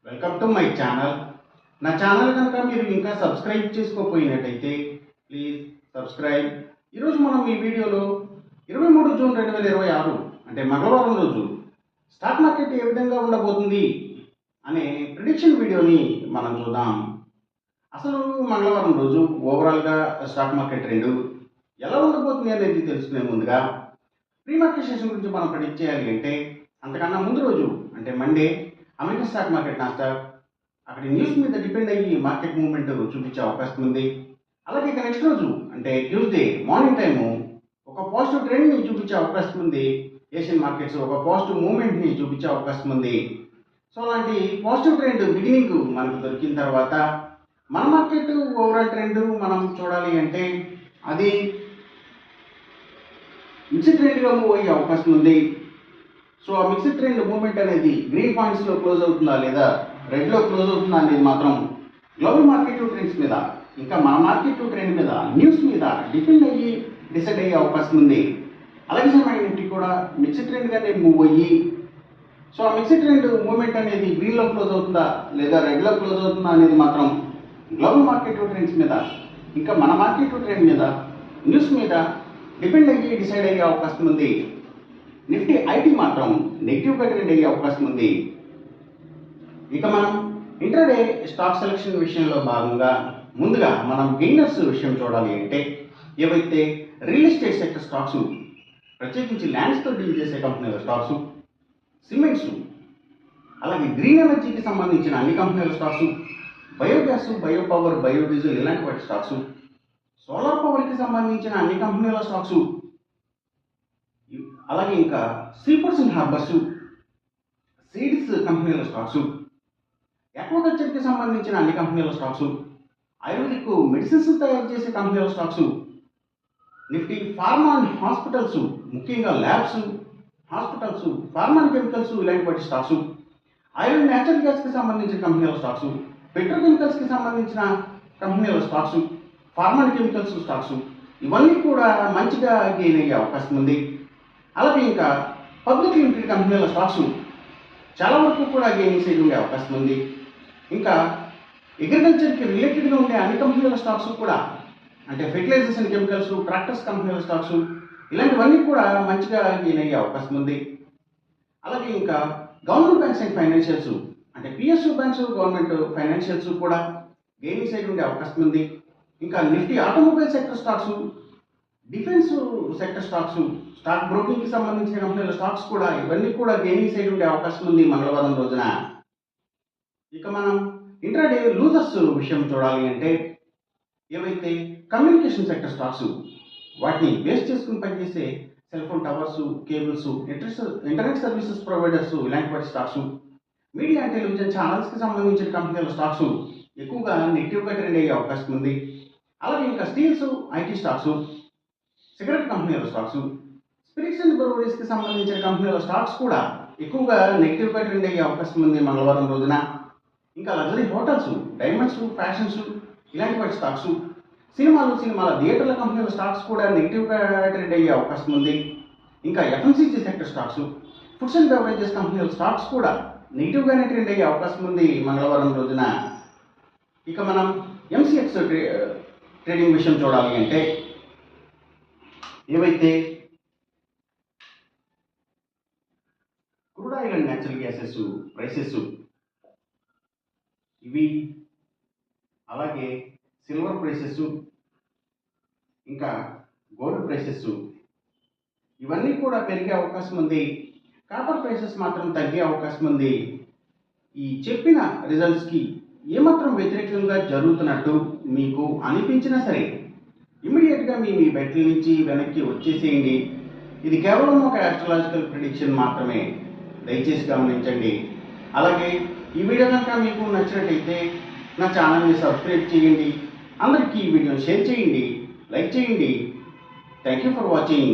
Welcome to my channel. నా channel కనుక మీరు ఇంకా సబ్స్క్రైబ్ చేసుకోకపోయినట్టయితే ప్లీజ్ సబ్స్క్రైబ్. ఈరోజు మనం ఈ వీడియోలో 23 జూన్ 2026 అంటే మంగళవారం రోజు స్టాక్ మార్కెట్ ఏ విధంగా ఉండబోతుంది అనే ప్రిడిక్షన్ వీడియోని మనం చూద్దాం. అసలు మంగళవారం రోజు ఓవరాల్గా స్టాక్ మార్కెట్ ట్రెండ్ ఎలా ఉండబోతుంది అనేది తెలుసుకునే ముందుగా ప్రీ మార్కెట్ సెషన్ గురించి మనం ప్రిడిక్ట్ చేయాలి అంటే అంతకన్నా ముందు రోజు అంటే Monday American stock market Nasdaq అక్కడి న్యూస్ మీద డిపెండ్ అయ్యి మార్కెట్ మూవ్మెంట్ చూపించే అవకాశం ఉంది. అలాగే ఇక నెక్స్ట్ రోజు అంటే ట్యూస్డే మార్నింగ్ టైము ఒక పాజిటివ్ ట్రెండ్ని చూపించే అవకాశం ఉంది. ఏషియన్ మార్కెట్స్ ఒక పాజిటివ్ మూవ్మెంట్ని చూపించే అవకాశం ఉంది. సో అలాంటి పాజిటివ్ ట్రెండ్ బిగినింగ్ మనకు దొరికిన తర్వాత మన మార్కెట్ ఓవరాల్ ట్రెండ్ మనం చూడాలి అంటే అది మిక్స్డ్ ట్రెండ్గా మూవ్ అయ్యే అవకాశం ఉంది. సో ఆ మిక్స్డ్ ట్రెండ్ మూవ్మెంట్ అనేది గ్రీన్ పాయింట్స్లో క్లోజ్ అవుతుందా లేదా రెడ్లో క్లోజ్ అవుతుందా అనేది మాత్రం గ్లోబల్ మార్కెట్ ట్రెండ్స్ మీద ఇంకా మన మార్కెట్ ట్రెండ్ మీద న్యూస్ మీద డిపెండ్ అయ్యి డిసైడ్ అయ్యే అవకాశం ఉంది. అలాగే సమయానికి కూడా మిక్స్డ్ ట్రెండ్గానే మూవ్ అయ్యి సో ఆ మిక్స్డ్ ట్రెండ్ మూవ్మెంట్ అనేది గ్రీన్లో క్లోజ్ అవుతుందా లేదా రెడ్లో క్లోజ్ అవుతుందా అనేది మాత్రం గ్లోబల్ మార్కెట్ ట్రెండ్స్ మీద ఇంకా మన మార్కెట్ ట్రెండ్ మీద న్యూస్ మీద డిపెండ్ అయ్యి డిసైడ్ అయ్యే అవకాశం ఉంది. నిఫ్టీ ఐటీ మాత్రం నెగిటివ్గా ట్రెండ్ అయ్యే అవకాశం ఉంది. ఇక మనం ఇంట్రాడే స్టాక్ సెలక్షన్ విషయంలో భాగంగా ముందుగా మనం గెయినర్స్ విషయం చూడాలి అంటే ఏవైతే రియల్ ఎస్టేట్ సెక్టర్ స్టాక్స్ ప్రత్యేకించి ల్యాండ్స్తో డీల్ చేసే కంపెనీల స్టాక్స్, సిమెంట్స్, అలాగే గ్రీన్ ఎనర్జీకి సంబంధించిన అన్ని కంపెనీల స్టాక్స్, బయోగ్యాస్, బయోపవర్, బయోడీజిల్ ఇలాంటి వాటి స్టాక్స్, సోలార్ పవర్కి సంబంధించిన అన్ని కంపెనీల స్టాక్స్, అలాగే ఇంకా సీపర్స్ అండ్ హార్బర్స్, సీడ్స్ కంపెనీల స్టాక్స్, అక్వాకల్చర్కి సంబంధించిన అన్ని కంపెనీల స్టాక్స్, ఆయుర్వేదిక్ మెడిసిన్స్ తయారు చేసే కంపెనీల stocks, Nifty pharma and hospitals ముఖ్యంగా labs, hospitals, pharma and chemicals ఇలాంటి వాటి స్టాక్స్, ఆయిల్ అండ్ న్యాచురల్ గ్యాస్కి సంబంధించిన కంపెనీల స్టాక్స్, పెట్రోకెమికల్స్కి సంబంధించిన కంపెనీల stocks, pharma and chemicals stocks ఇవన్నీ కూడా మంచిగా గెయిన్ అయ్యే అవకాశం ఉంది. అలాగే ఇంకా పబ్లిక్ లిమిటెడ్ కంపెనీల స్టాక్స్ చాలా వరకు కూడా గెయినింగ్ సైడ్ ఉండే అవకాశం ఉంది. ఇంకా అగ్రికల్చర్కి రిలేటెడ్గా ఉండే అన్ని కంపెనీల స్టాక్స్ కూడా అంటే ఫెర్టిలైజర్స్ అండ్ కెమికల్స్, ట్రాక్టర్స్ కంపెనీల స్టాక్స్ ఇలాంటివన్నీ కూడా మంచిగా గెయిన్ అయ్యే అవకాశం ఉంది. అలాగే ఇంకా గవర్నమెంట్ బ్యాంక్స్ అండ్ ఫైనాన్షియల్స్ అంటే పిఎస్యూ బ్యాంక్స్, గవర్నమెంట్ ఫైనాన్షియల్స్ కూడా గెయినింగ్ సైడ్ ఉండే అవకాశం ఉంది. ఇంకా Nifty automobile sector stocks, defence sector stocks, stock బ్రోకింగ్కి సంబంధించిన కంపెనీల స్టాక్స్ కూడా ఇవన్నీ కూడా గెయినింగ్ సైడ్ ఉండే అవకాశం ఉంది మంగళవారం రోజున. ఇక మనం ఇంట్రాడే లూజర్స్ విషయం చూడాలి అంటే ఏవైతే కమ్యూనికేషన్ సెక్టర్ స్టాక్స్ వాటిని బేస్ చేసుకుని పనిచేసే cell phone towers, cables, internet services providers ఇలాంటి వాటి స్టాక్స్, మీడియా అండ్ టెలివిజన్ ఛానల్స్కి సంబంధించిన కంపెనీల స్టాక్స్ ఎక్కువగా నెగిటివ్గా ట్రెండ్ అయ్యే అవకాశం ఉంది. అలాగే ఇంకా స్టీల్స్, ఐటీ స్టాక్స్, సిగరెట్ కంపెనీల స్టాక్స్, స్పిరిట్స్ అండ్ బ్రూవరీస్కి సంబంధించిన కంపెనీల స్టాక్స్ కూడా ఎక్కువగా నెగిటివ్గా ట్రెండ్ అయ్యే అవకాశం ఉంది మంగళవారం రోజున. ఇంకా లగ్జరీ హోటల్స్, డైమండ్స్, ఫ్యాషన్స్ ఇలాంటి వాటి స్టాక్స్, సినిమాల థియేటర్ల కంపెనీల స్టాక్స్ కూడా నెగిటివ్గా ట్రెండ్ అయ్యే అవకాశం ఉంది. ఇంకా FMCG sector stocks, foods and beverages కంపెనీల స్టాక్స్ కూడా నెగిటివ్గానే ట్రెండ్ అయ్యే అవకాశం ఉంది మంగళవారం రోజున. ఇక మనం ఎంసీఎక్స్ ట్రేడింగ్ విషయం చూడాలి అంటే ఏవైతే crude oil and natural gases prices ఇవి, అలాగే సిల్వర్ ప్రైసెస్, ఇంకా గోల్డ్ ప్రైసెస్ ఇవన్నీ కూడా పెరిగే అవకాశం ఉంది. కాపర్ ప్రైసెస్ మాత్రం తగ్గే అవకాశం ఉంది. ఈ చెప్పిన రిజల్ట్స్కి ఏమాత్రం వ్యతిరేకంగా జరుగుతున్నట్టు మీకు అనిపించినా సరే ఇమీడియట్గా మీ బెట్ల నుంచి వెనక్కి వచ్చేసేయండి. ఇది కేవలం ఒక ఆస్ట్రాలజికల్ ప్రిడిక్షన్ మాత్రమే, దయచేసి గమనించండి. అలాగే ఈ వీడియో కనుక మీకు నచ్చినట్టయితే నా ఛానల్ని సబ్స్క్రైబ్ చేయండి, అందరికీ ఈ వీడియోని షేర్ చేయండి, లైక్ చేయండి. Thank you for watching.